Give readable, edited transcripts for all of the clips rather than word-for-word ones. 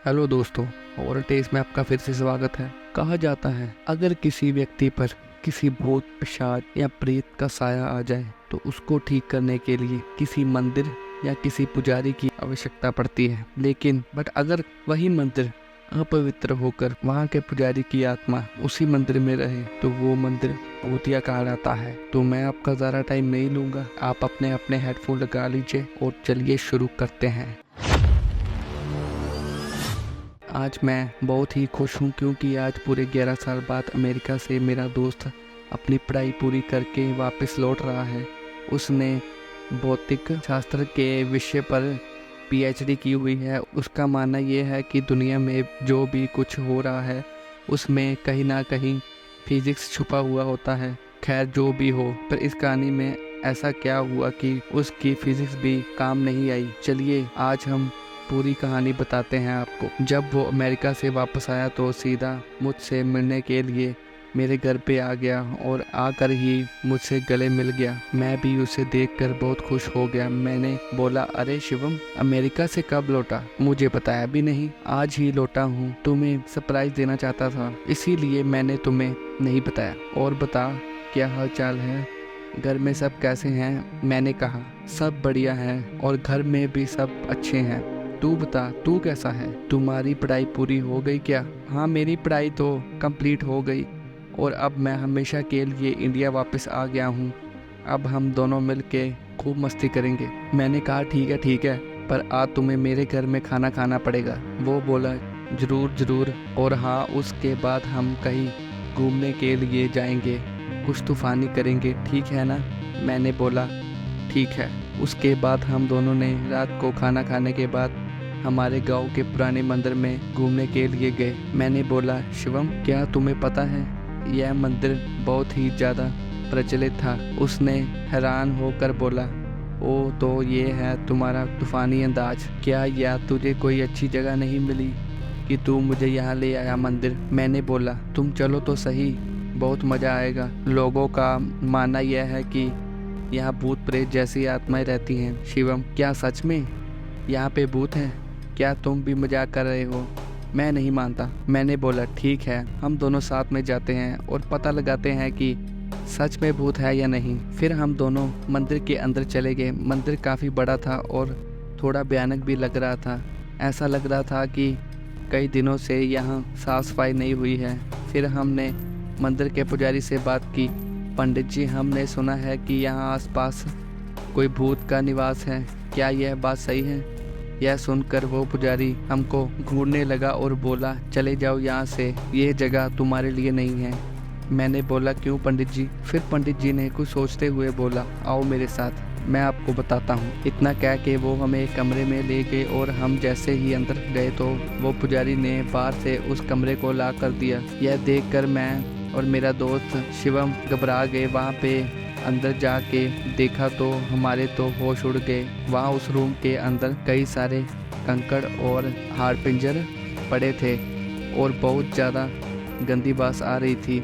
Hello दोस्तों, और test में आपका फिर से स्वागत है। कहा जाता है अगर किसी व्यक्ति पर किसी भूत, पिशाच या प्रेत का साया आ जाए तो उसको ठीक करने के लिए किसी मंदिर या किसी पुजारी की आवश्यकता पड़ती है। लेकिन अगर वही मंदिर अपवित्र होकर वहाँ के पुजारी की आत्मा उसी मंदिर में रहे तो वो मंदिर भूतिया कहा जाता है। तो मैं आपका ज़्यादा टाइम नहीं लूँगा, आप अपने अपने हेडफोन लगा लीजिए और चलिए शुरू करते हैं। आज मैं बहुत ही खुश हूँ क्योंकि आज पूरे 11 साल बाद अमेरिका से मेरा दोस्त अपनी पढ़ाई पूरी करके वापस लौट रहा है। उसने भौतिक शास्त्र के विषय पर पीएचडी की हुई है। उसका मानना यह है कि दुनिया में जो भी कुछ हो रहा है उसमें कहीं ना कहीं फिजिक्स छुपा हुआ होता है। खैर जो भी हो, पर इस कहानी में ऐसा क्या हुआ कि उसकी फिजिक्स भी काम नहीं आई। चलिए आज हम पूरी कहानी बताते हैं आपको। जब वो अमेरिका से वापस आया तो सीधा मुझसे मिलने के लिए मेरे घर पे आ गया और आकर ही मुझसे गले मिल गया। मैं भी उसे देखकर बहुत खुश हो गया। मैंने बोला, अरे शिवम, अमेरिका से कब लौटा? मुझे बताया भी नहीं, आज ही लौटा हूँ। तुम्हें सरप्राइज देना चाहता था, इसीलिए मैंने तुम्हें नहीं बताया। और बता, क्या हाल चाल है? घर में सब कैसे हैं? मैंने कहा, सब बढ़िया है और घर में भी सब अच्छे हैं। तू बता, तू कैसा है? तुम्हारी पढ़ाई पूरी हो गई क्या? हाँ, मेरी पढ़ाई तो कंप्लीट हो गई और अब मैं हमेशा के लिए इंडिया वापस आ गया हूँ। अब हम दोनों मिलके खूब मस्ती करेंगे। मैंने कहा, ठीक है, पर आज तुम्हें मेरे घर में खाना खाना पड़ेगा। वो बोला, जरूर जरूर। और हाँ, उसके बाद हम कहीं घूमने के लिए जाएंगे, कुछ तूफानी करेंगे, ठीक है ना? मैंने बोला, ठीक है। उसके बाद हम दोनों ने रात को खाना खाने के बाद हमारे गांव के पुराने मंदिर में घूमने के लिए गए। मैंने बोला, शिवम, क्या तुम्हें पता है यह मंदिर बहुत ही ज़्यादा प्रचलित था? उसने हैरान होकर बोला, ओ तो ये है तुम्हारा तूफानी अंदाज। क्या यह तुझे कोई अच्छी जगह नहीं मिली कि तू मुझे यहाँ ले आया मंदिर? मैंने बोला, तुम चलो तो सही, बहुत मज़ा आएगा। लोगों का मानना यह है कि यहाँ भूत प्रेत जैसी आत्माएं रहती हैं। शिवम, क्या सच में यहाँ पे भूत हैं? क्या तुम भी मजाक कर रहे हो? मैं नहीं मानता। मैंने बोला, ठीक है, हम दोनों साथ में जाते हैं और पता लगाते हैं कि सच में भूत है या नहीं। फिर हम दोनों मंदिर के अंदर चले गए। मंदिर काफ़ी बड़ा था और थोड़ा भयानक भी लग रहा था। ऐसा लग रहा था कि कई दिनों से यहाँ साफ सफाई नहीं हुई है। फिर हमने मंदिर के पुजारी से बात की, पंडित जी, हमने सुना है कि यहाँ आसपास कोई भूत का निवास है, क्या यह बात सही है? यह सुनकर वो पुजारी हमको घूरने लगा और बोला, चले जाओ यहाँ से, ये जगह तुम्हारे लिए नहीं है। मैंने बोला, क्यों पंडित जी? फिर पंडित जी ने कुछ सोचते हुए बोला, आओ मेरे साथ, मैं आपको बताता हूँ। इतना कह के वो हमें एक कमरे में ले गए और हम जैसे ही अंदर गए तो वो पुजारी ने बाहर से उस कमरे को लॉक कर दिया। यह देखकर मैं और मेरा दोस्त शिवम घबरा गए। वहाँ पे अंदर जाके देखा तो हमारे तो होश उड़ गए। वहाँ उस रूम के अंदर कई सारे कंकड़ और हाड़ पिंजर पड़े थे और बहुत ज़्यादा गंदी बास आ रही थी।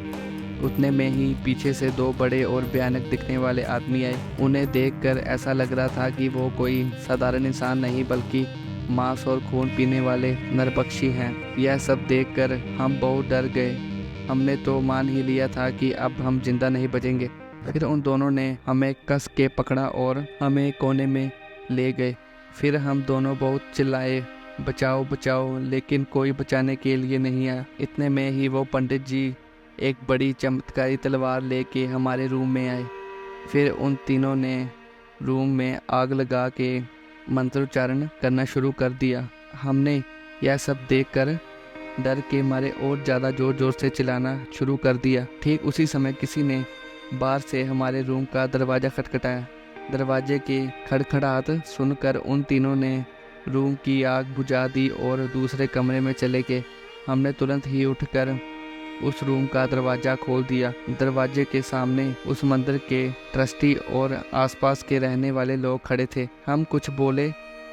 उतने में ही पीछे से दो बड़े और भयानक दिखने वाले आदमी आए। उन्हें देखकर ऐसा लग रहा था कि वो कोई साधारण इंसान नहीं बल्कि मांस और खून पीने वाले नरभक्षी हैं। यह सब देखकर हम बहुत डर गए। हमने तो मान ही लिया था कि अब हम जिंदा नहीं बचेंगे। फिर उन दोनों ने हमें कस के पकड़ा और हमें कोने में ले गए। फिर हम दोनों बहुत चिल्लाए, बचाओ बचाओ, लेकिन कोई बचाने के लिए नहीं आया। इतने में ही वो पंडित जी एक बड़ी चमत्कारी तलवार लेके हमारे रूम में आए। फिर उन तीनों ने रूम में आग लगा के मंत्रोच्चारण करना शुरू कर दिया। हमने यह सब देखकर डर के मारे और ज़्यादा जोर जोर से चिल्लाना शुरू कर दिया। ठीक उसी समय किसी ने बाहर से हमारे रूम का दरवाज़ा खटखटाया। दरवाजे के खड़खड़ाहट सुनकर उन तीनों ने रूम की आग बुझा दी और दूसरे कमरे में चले गए। हमने तुरंत ही उठकर उस रूम का दरवाज़ा खोल दिया। दरवाजे के सामने उस मंदिर के ट्रस्टी और आसपास के रहने वाले लोग खड़े थे। हम कुछ बोले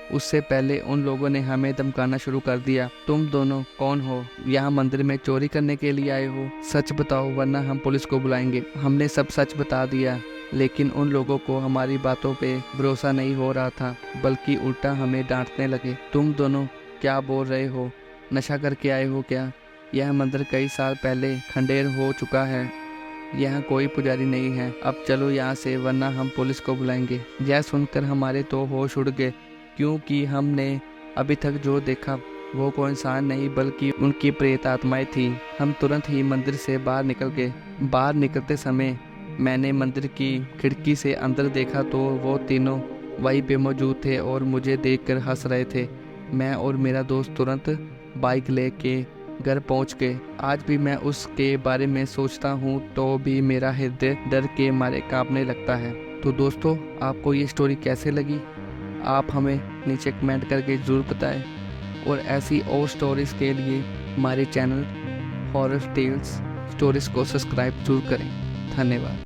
उससे पहले उन लोगों ने हमें धमकाना शुरू कर दिया। तुम दोनों कौन हो? यहाँ मंदिर में चोरी करने के लिए आए हो? सच बताओ वरना हम पुलिस को बुलाएंगे। हमने सब सच बता दिया। लेकिन उन लोगों को हमारी बातों पे भरोसा नहीं हो रहा था, बल्कि उल्टा हमें डांटने लगे। तुम दोनों क्या बोल रहे हो? नशा करके आए हो क्या? यह मंदिर कई साल पहले खंडेर हो चुका है। यहाँ कोई पुजारी नहीं है। अब चलो यहाँ से, वरना हम पुलिस को बुलाएंगे। यह सुनकर हमारे तो होश उड़ गए, क्योंकि हमने अभी तक जो देखा वो कोई इंसान नहीं बल्कि उनकी प्रेत आत्माएं थी। हम तुरंत ही मंदिर से बाहर निकल गए। बाहर निकलते समय मैंने मंदिर की खिड़की से अंदर देखा तो वो तीनों वहीं पे मौजूद थे और मुझे देखकर हंस रहे थे। मैं और मेरा दोस्त तुरंत बाइक लेके घर पहुंच गए। आज भी मैं उसके बारे में सोचता हूँ तो भी मेरा हृदय डर के मारे कांपने लगता है। तो दोस्तों, आपको ये स्टोरी कैसे लगी? आप हमें नीचे कमेंट करके ज़रूर बताएं, और ऐसी और स्टोरीज़ के लिए हमारे चैनल हॉरर टेल्स स्टोरीज़ को सब्सक्राइब जरूर करें। धन्यवाद।